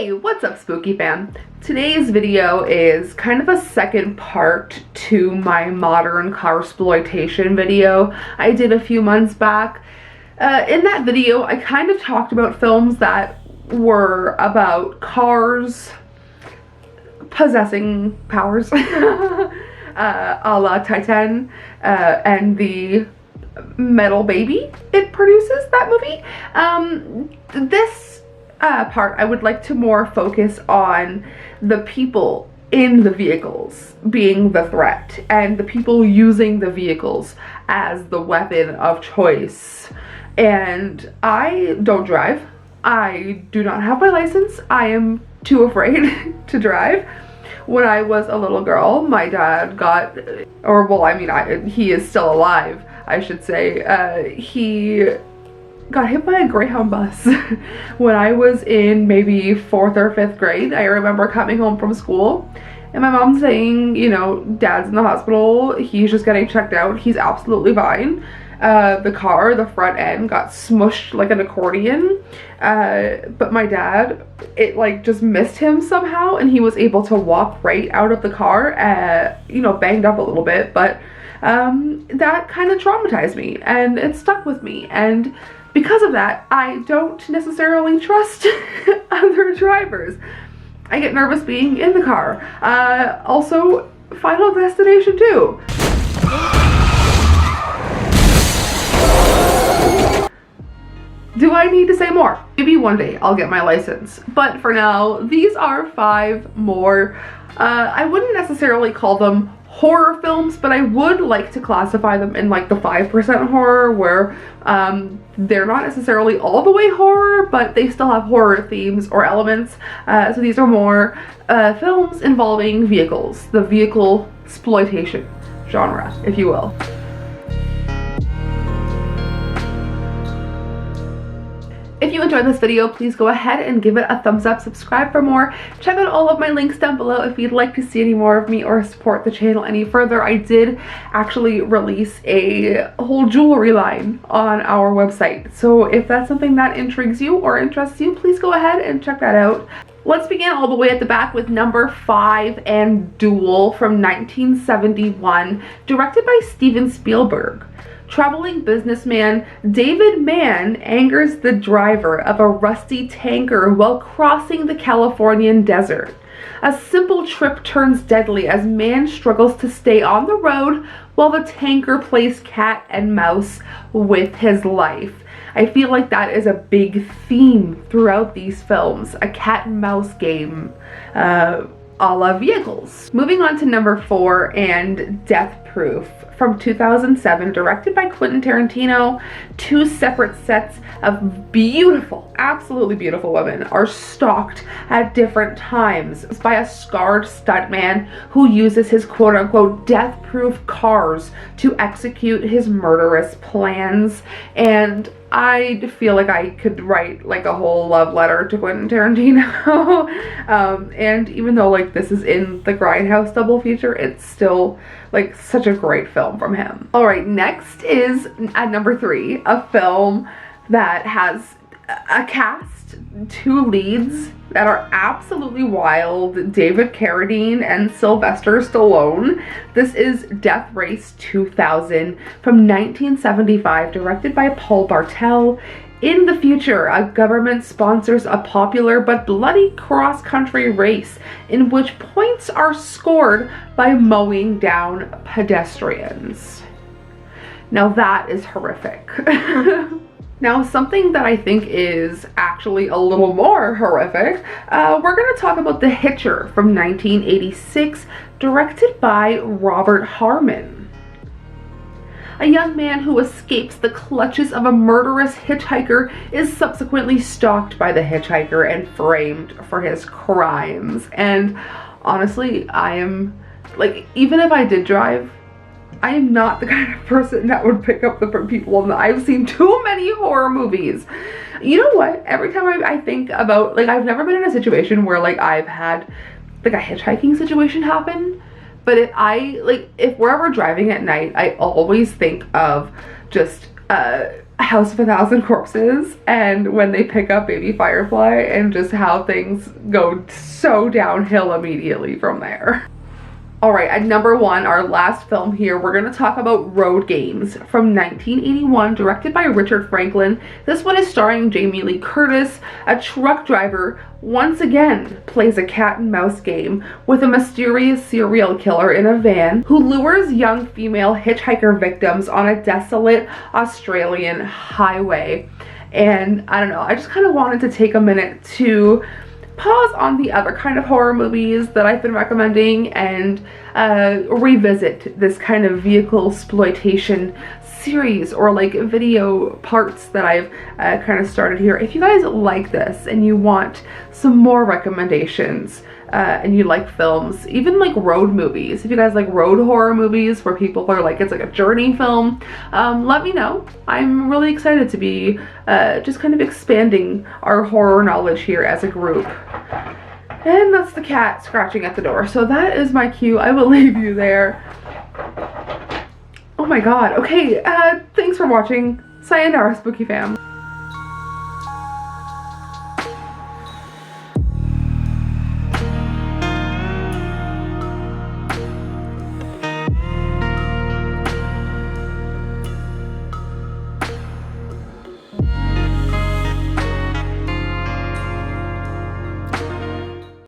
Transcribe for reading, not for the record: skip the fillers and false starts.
Hey, what's up, Spooky fam? Today's video is kind of a second part to my modern Carsploitation video I did a few months back. In that video, I kind of talked about films that were about cars possessing powers, a la Titan, and the metal baby it produces, that movie. This part, I would like to more focus on the people in the vehicles being the threat and the people using the vehicles as the weapon of choice. And I don't drive. I do not have my license. I am too afraid to drive. When I was a little girl, my dad got, or well, I mean, he is still alive, I should say. He got hit by a Greyhound bus when I was in maybe 4th or 5th grade. I remember coming home from school and my mom saying, you know, Dad's in the hospital, he's just getting checked out, he's absolutely fine. The car, the front end got smushed like an accordion, but my dad, it like just missed him somehow and he was able to walk right out of the car, you know, banged up a little bit, but that kind of traumatized me and it stuck with me. And because of that, I don't necessarily trust other drivers. I get nervous being in the car. Also, Final Destination 2. Do I need to say more? Maybe one day I'll get my license. But for now, these are 5 more, I wouldn't necessarily call them horror films, but I would like to classify them in like the 5% horror, where they're not necessarily all the way horror, but they still have horror themes or elements. So these are more films involving vehicles, the vehicle exploitation genre, if you will. If you enjoyed this video, please go ahead and give it a thumbs up, subscribe for more. Check out all of my links down below if you'd like to see any more of me or support the channel any further. I did actually release a whole jewelry line on our website. So if that's something that intrigues you or interests you, please go ahead and check that out. Let's begin all the way at the back with number 5 and Duel from 1971, directed by Steven Spielberg. Traveling businessman David Mann angers the driver of a rusty tanker while crossing the Californian desert. A simple trip turns deadly as Mann struggles to stay on the road while the tanker plays cat and mouse with his life. I feel like that is a big theme throughout these films, a cat and mouse game, a la vehicles. Moving on to number 4 and Death Proof from 2007, directed by Quentin Tarantino. 2 separate sets of beautiful, absolutely beautiful women are stalked at different times by a scarred stuntman who uses his quote-unquote death-proof cars to execute his murderous plans. And I feel like I could write like a whole love letter to Quentin Tarantino. And even though like this is in the Grindhouse double feature, it's still like such a great film from him. All right, next is at number 3, a film that has a cast, 2 leads that are absolutely wild, David Carradine and Sylvester Stallone. This is Death Race 2000 from 1975, directed by Paul Bartel. In the future, a government sponsors a popular but bloody cross-country race in which points are scored by mowing down pedestrians. Now that is horrific. Now, something that I think is actually a little more horrific, we're going to talk about The Hitcher from 1986, directed by Robert Harmon. A young man who escapes the clutches of a murderous hitchhiker is subsequently stalked by the hitchhiker and framed for his crimes. And honestly, I am, like, even if I did drive, I am not the kind of person that would pick up the people, and I've seen too many horror movies. You know what? Every time I think about, like, I've never been in a situation where, like, I've had, like, a hitchhiking situation happen. But if we're ever driving at night, I always think of just House of a Thousand Corpses and when they pick up baby Firefly, and just how things go so downhill immediately from there. Alright, at number 1, our last film here, we're going to talk about Road Games from 1981, directed by Richard Franklin. This one is starring Jamie Lee Curtis. A truck driver once again plays a cat and mouse game with a mysterious serial killer in a van who lures young female hitchhiker victims on a desolate Australian highway. And I don't know, I just kind of wanted to take a minute to pause on the other kind of horror movies that I've been recommending and revisit this kind of vehicle exploitation series, or like video parts that I've kind of started here. If you guys like this and you want some more recommendations, and you like films, even like road movies, if you guys like road horror movies where people are like, it's like a journey film, let me know. I'm really excited to be just kind of expanding our horror knowledge here as a group. And that's the cat scratching at the door. So that is my cue. I will leave you there. Oh my god. Okay, thanks for watching. Sayonara, Spooky fam.